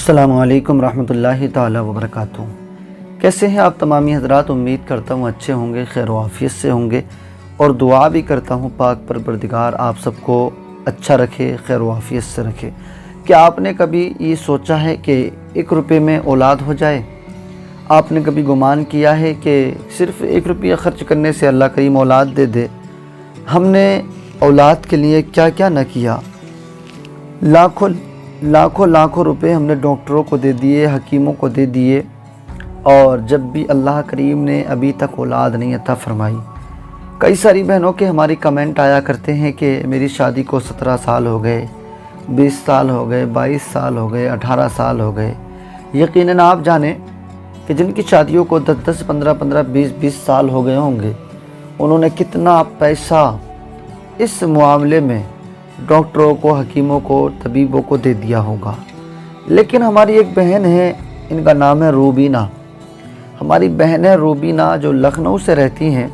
अस्सलामु अलैकुम रहमतुल्लाहि ताला वबरकातुहू। कैसे हैं आप तमामी हज़रात? उम्मीद करता हूँ अच्छे होंगे, खैर आफियत से होंगे और दुआ भी करता हूँ पाक परवरदिगार आप सबको अच्छा रखे, खैर आफियत से रखे। क्या आपने कभी ये सोचा है कि 1 रुपये में औलाद हो जाए? आपने कभी गुमान किया है कि सिर्फ़ 1 रुपया ख़र्च करने से अल्लाह करीम औलाद दे दे? हमने औलाद के लिए क्या क्या न किया। लाखों रुपए हमने डॉक्टरों को दे दिए, हकीमों को दे दिए, और जब भी अल्लाह करीम ने अभी तक औलाद नहीं अता फरमाई। कई सारी बहनों के हमारी कमेंट आया करते हैं कि मेरी शादी को 17 साल हो गए, 20 साल हो गए, 22 साल हो गए, 18 साल हो गए। यकीनन आप जानें कि जिनकी शादियों को 10-10, 15-15, 20-20 साल हो गए होंगे, उन्होंने कितना पैसा इस मामले में डॉक्टरों को, हकीमों को, तबीबों को दे दिया होगा। लेकिन हमारी एक बहन है, इनका नाम है रूबीना। हमारी बहन है रूबीना जो लखनऊ से रहती हैं।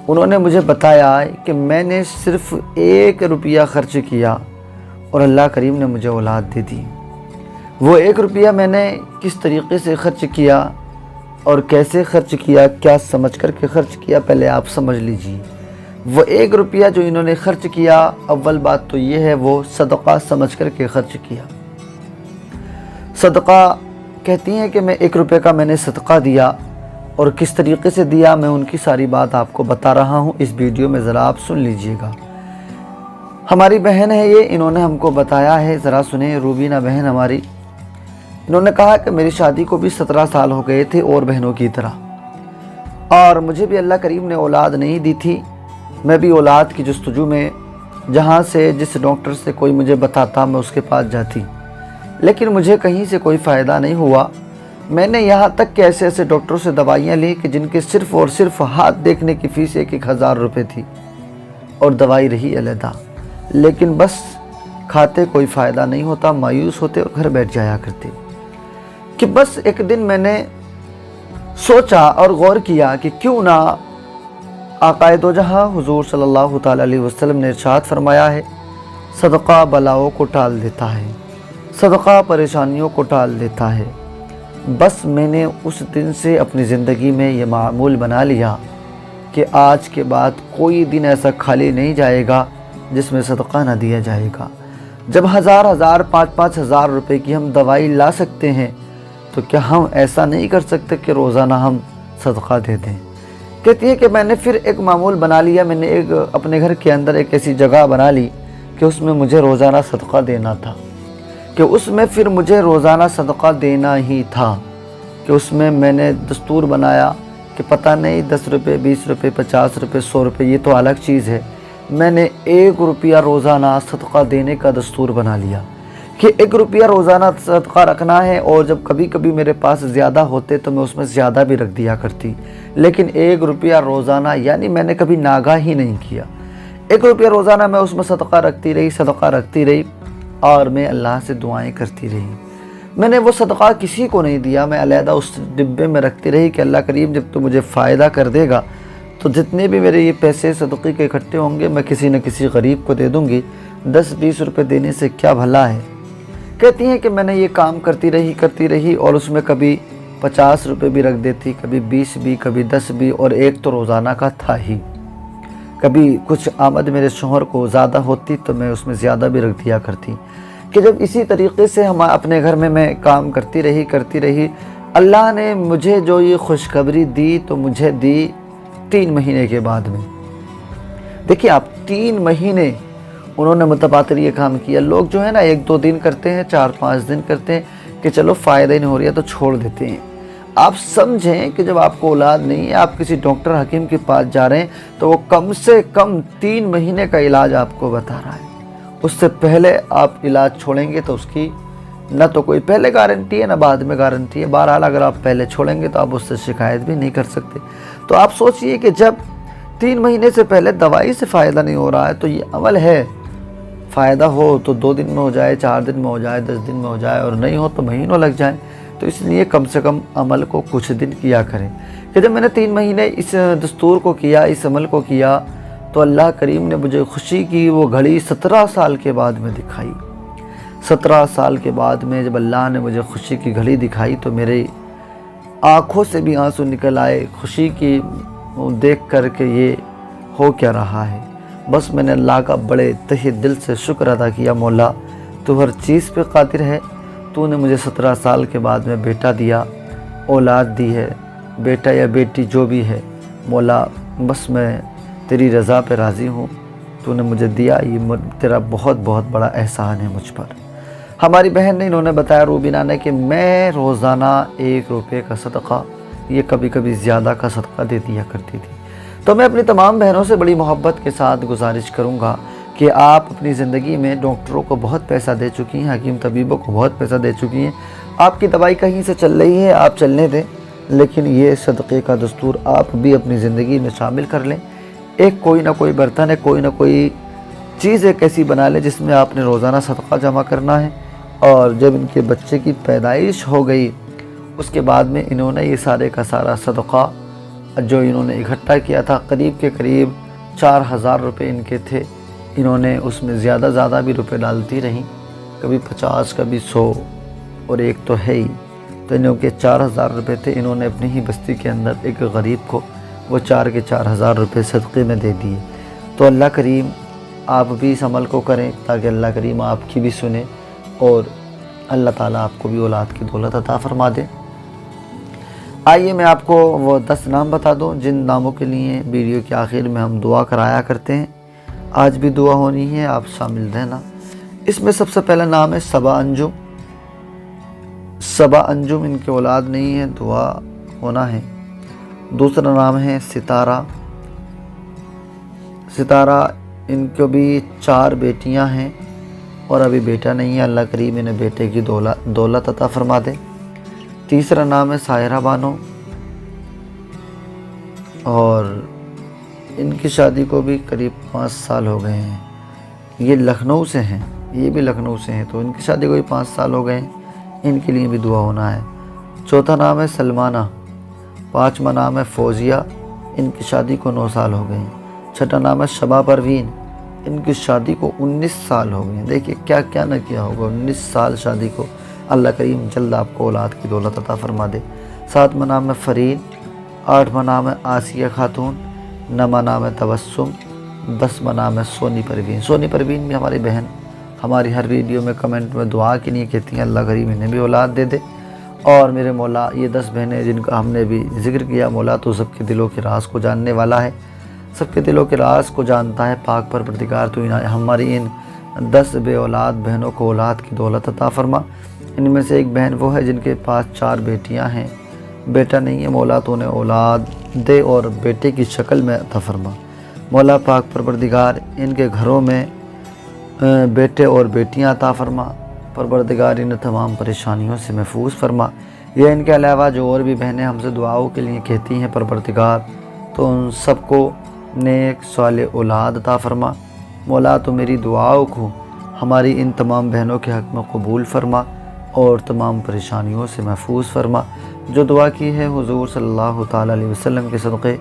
उन्होंने मुझे बताया कि मैंने सिर्फ़ 1 रुपया ख़र्च किया और अल्लाह करीम ने मुझे औलाद दे दी। वो 1 रुपया मैंने किस तरीक़े से ख़र्च किया और कैसे ख़र्च किया, क्या समझ कर के ख़र्च किया, पहले आप समझ लीजिए। वो 1 रुपया जो इन्होंने ख़र्च किया, अव्वल बात तो ये है वो सदक़ा समझ कर के ख़र्च किया। सदक़ा कहती हैं कि मैं 1 रुपये का मैंने सदक़ा दिया, और किस तरीक़े से दिया मैं उनकी सारी बात आपको बता रहा हूँ। इस वीडियो में ज़रा आप सुन लीजिएगा। हमारी बहन है ये, इन्होंने हमको बताया है, ज़रा सुने। रूबीना बहन हमारी, इन्होंने कहा कि मेरी शादी को भी 17 साल हो गए थे और बहनों की तरह, और मुझे भी अल्लाह करीम ने औलाद नहीं दी थी। मैं भी औलाद की जस्तजू में जहाँ से जिस डॉक्टर से कोई मुझे बताता मैं उसके पास जाती, लेकिन मुझे कहीं से कोई फ़ायदा नहीं हुआ। मैंने यहाँ तक कि ऐसे ऐसे डॉक्टरों से दवाइयाँ ली कि जिनके सिर्फ़ और सिर्फ हाथ देखने की फ़ीस 1-1 हज़ार रुपये थी, और दवाई रही अलहदा। लेकिन बस खाते कोई फ़ायदा नहीं होता, मायूस होते और घर बैठ जाया करते। कि बस एक दिन मैंने सोचा और गौर किया कि क्यों ना आक़ाए दो जहाँ हुज़ूर सल्लल्लाहु ताला अलैहि वसल्लम ने इरशाद फरमाया है, सदक़ा बलाओं को टाल देता है, सदक़ा परेशानियों को टाल देता है। बस मैंने उस दिन से अपनी ज़िंदगी में ये मामूल बना लिया कि आज के बाद कोई दिन ऐसा खाली नहीं जाएगा जिसमें सदक़ा ना दिया जाएगा। जब 1000-1000, 5-5 हज़ार रुपये की हम दवाई ला सकते हैं, तो क्या हम ऐसा नहीं कर सकते कि रोज़ाना हम सदक़ा दे दें? कहती है कि मैंने फिर एक मामूल बना लिया। मैंने एक अपने घर के अंदर एक ऐसी जगह बना ली कि उसमें मुझे रोज़ाना सदक़ा देना था, कि उसमें फिर मुझे रोज़ाना सदक़ा देना ही था। कि उसमें मैंने दस्तूर बनाया कि पता नहीं 10 रुपये, 20 रुपये, 50 रुपये, 100 रुपये, ये तो अलग चीज़ है। मैंने 1 रुपया रोज़ाना सदक़ा देने का दस्तूर बना लिया कि 1 रुपया रोज़ाना सदक़ा रखना है, और जब कभी कभी मेरे पास ज़्यादा होते तो मैं उसमें ज़्यादा भी रख दिया करती। लेकिन 1 रुपया रोज़ाना, यानी मैंने कभी नागा ही नहीं किया। 1 रुपया रोज़ाना मैं उसमें सदक़ा रखती रही, और मैं अल्लाह से दुआएं करती रही। मैंने वो सदक़ा किसी को नहीं दिया, मैं अलहदा उस डिब्बे में रखती रही कि अल्लाह करीम जब तो मुझे फ़ायदा कर देगा तो जितने भी मेरे ये पैसे सदक़े के इकट्ठे होंगे मैं किसी न किसी गरीब को दे दूँगी। 10-20 रुपये देने से क्या भला है। कहती हैं कि मैंने ये काम करती रही, और उसमें कभी 50 रुपये भी रख देती, कभी 20 भी, कभी 10 भी, और एक तो रोज़ाना का था ही। कभी कुछ आमद मेरे शोहर को ज़्यादा होती तो मैं उसमें ज़्यादा भी रख दिया करती। कि जब इसी तरीक़े से हम अपने घर में मैं काम करती रही, अल्लाह ने मुझे जो ये खुशखबरी दी तो मुझे दी 3 महीने के बाद में। देखिए आप, 3 महीने उन्होंने मुतबातर ये काम किया। लोग जो है ना 1-2 दिन करते हैं, 4-5 दिन करते हैं कि चलो फ़ायदा ही नहीं हो रहा है तो छोड़ देते हैं। आप समझें कि जब आपको औलाद नहीं है, आप किसी डॉक्टर हकीम के पास जा रहे हैं, तो वो कम से कम 3 महीने का इलाज आपको बता रहा है। उससे पहले आप इलाज छोड़ेंगे तो उसकी न तो कोई पहले गारंटी है, न बाद में गारंटी है। बहरहाल अगर आप पहले छोड़ेंगे तो आप उससे शिकायत भी नहीं कर सकते। तो आप सोचिए कि जब 3 महीने से पहले दवाई से फ़ायदा नहीं हो रहा है, तो ये अमल है, फ़ायदा हो तो 2 दिन में हो जाए, 4 दिन में हो जाए, 10 दिन में हो जाए, और नहीं हो तो महीनों लग जाए। तो इसलिए कम से कम अमल को कुछ दिन किया करें। कि जब मैंने 3 महीने इस दस्तूर को किया, इस अमल को किया, तो अल्लाह करीम ने मुझे खुशी की वो घड़ी 17 साल के बाद में दिखाई। 17 سال کے بعد میں جب اللہ نے مجھے خوشی کی گھڑی دکھائی تو میرے آنکھوں سے بھی آنسو نکل آئے خوشی کی دیکھ کر کے یہ ہو کیا رہا ہے۔ بس میں نے اللہ کا بڑے تہہ دل سے شکر ادا کیا، مولا تو ہر چیز پہ قادر ہے، تو نے مجھے 17 سال کے بعد میں بیٹا دیا، اولاد دی ہے، بیٹا یا بیٹی جو بھی ہے مولا، بس میں تیری رضا پہ راضی ہوں، تو نے مجھے دیا، یہ تیرا بہت بہت بڑا احسان ہے مجھ پر۔ ہماری بہن نے انہوں نے بتایا روبینہ نے کہ میں روزانہ 1 روپے کا صدقہ، یہ کبھی کبھی زیادہ کا صدقہ دے دیا کرتی تھی۔ تو میں اپنی تمام بہنوں سے بڑی محبت کے ساتھ گزارش کروں گا کہ آپ اپنی زندگی میں ڈاکٹروں کو بہت پیسہ دے چکی ہیں، حکیم طبیبوں کو بہت پیسہ دے چکی ہیں، آپ کی دوائی کہیں سے چل رہی ہے، آپ چلنے دیں، لیکن یہ صدقے کا دستور آپ بھی اپنی زندگی میں شامل کر لیں۔ ایک کوئی نہ کوئی برتن ہے، کوئی نہ کوئی چیز ایک ایسی بنا لیں جس میں آپ نے روزانہ صدقہ جمع کرنا ہے، اور جب ان کے بچے کی پیدائش ہو گئی اس کے بعد میں انہوں نے یہ سارے کا سارا صدقہ جو انہوں نے اکٹھا کیا تھا، قریب کے قریب 4000 روپے ان کے تھے، انہوں نے اس میں زیادہ بھی روپے ڈالتی رہیں، کبھی 50 کبھی 100 اور ایک تو ہے ہی، تو انہوں کے 4000 روپے تھے، انہوں نے اپنی ہی بستی کے اندر ایک غریب کو وہ 4 کے 4000 روپے صدقے میں دے دیے۔ تو اللہ کریم آپ بھی اس عمل کو کریں تاکہ اللہ کریم آپ کی بھی سنیں اور اللہ تعالیٰ آپ کو بھی اولاد کی دولت عطا فرما دے۔ آئیے میں آپ کو وہ 10 نام بتا دوں جن ناموں کے لیے ویڈیو کے آخر میں ہم دعا کرایا کرتے ہیں۔ آج بھی دعا ہونی ہے، آپ شامل رہنا۔ اس میں سب سے پہلا نام ہے صبا انجم۔ صبا انجم، ان کے اولاد نہیں ہے، دعا ہونا ہے۔ دوسرا نام ہے ستارہ۔ ستارہ، ان کو بھی 4 بیٹیاں ہیں اور ابھی بیٹا نہیں ہے، اللہ کریم انہیں بیٹے کی دولت عطا فرما دے۔ تیسرا نام ہے سائرہ بانو، اور ان کی شادی کو بھی قریب 5 سال ہو گئے ہیں، یہ لکھنؤ سے ہیں، یہ بھی لکھنؤ سے ہیں، تو ان کی شادی کو بھی 5 سال ہو گئے ہیں، ان کے لیے بھی دعا ہونا ہے۔ چوتھا نام ہے سلمانہ۔ 5واں نام ہے فوزیہ، ان کی شادی کو 9 سال ہو گئے ہیں۔ چھٹا نام ہے شبا پروین، ان کی شادی کو 19 سال ہو گئے ہیں۔ دیکھیے کیا کیا نہ کیا ہوگا، 19 سال شادی کو، اللہ کریم جلد آپ کو اولاد کی دولت عطا فرما دے۔ 7واں نام ہے فرین۔ 8واں نام ہے آسیہ خاتون۔ 9واں نام ہے تبسم۔ 10واں نام ہے سونی پروین۔ سونی پروین بھی ہماری بہن ہماری ہر ویڈیو میں کمنٹ میں دعا کے لیے کہتی ہیں اللہ کریم انہیں بھی اولاد دے دے۔ اور میرے مولا یہ 10 بہنیں جن کا ہم نے بھی ذکر کیا، مولا تو سب کے دلوں کے راز کو جاننے والا ہے، سب کے دلوں کے راز کو جانتا ہے، پاک پروردگار تو ہماری ان 10 بے اولاد بہنوں کو اولاد کی دولت عطا فرما۔ ان میں سے ایک بہن وہ ہے جن کے پاس 4 بیٹیاں ہیں، بیٹا نہیں ہے، مولا تو انہیں اولاد دے اور بیٹے کی شکل میں عطا فرما۔ مولا پاک پروردگار ان کے گھروں میں بیٹے اور بیٹیاں عطا فرما، پروردگار انہیں تمام پریشانیوں سے محفوظ فرما۔ یہ ان کے علاوہ جو اور بھی بہنیں ہم سے دعاؤں کے لیے کہتی ہیں پروردگار، تو ان سب کو نیک صالح اولاد عطا فرما۔ مولا تو میری دعاؤں کو ہماری ان تمام بہنوں کے حق میں قبول فرما اور تمام پریشانیوں سے محفوظ فرما۔ جو دعا کی ہے حضور صلی اللہ تعالیٰ علیہ وسلم کے صدقے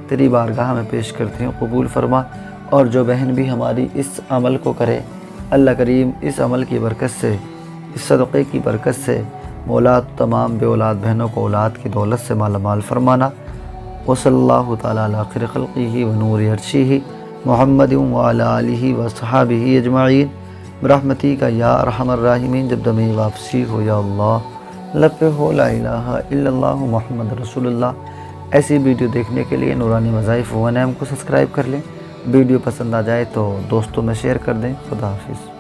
تیری بارگاہ میں پیش کرتے ہیں، قبول فرما۔ اور جو بہن بھی ہماری اس عمل کو کرے، اللہ کریم اس عمل کی برکت سے، اس صدقے کی برکت سے مولا تمام بے اولاد بہنوں کو اولاد کی دولت سے مالا مال فرمانا۔ وصلی اللہ تعالیٰ علی خیر خلقہ ونور عرشہ محمد وعلی آلہ وصحابہ اجمعین برحمتک یا ارحم الراحمین۔ جب دم واپسی ہو یا اللہ، لب پہ ہو لا الہ الا اللہ محمد رسول اللہ۔ ایسی ویڈیو دیکھنے کے لیے نورانی وظائف ونعم کو سبسکرائب کر لیں، ویڈیو پسند آ جائے تو دوستوں میں شیئر کر دیں۔ خدا حافظ۔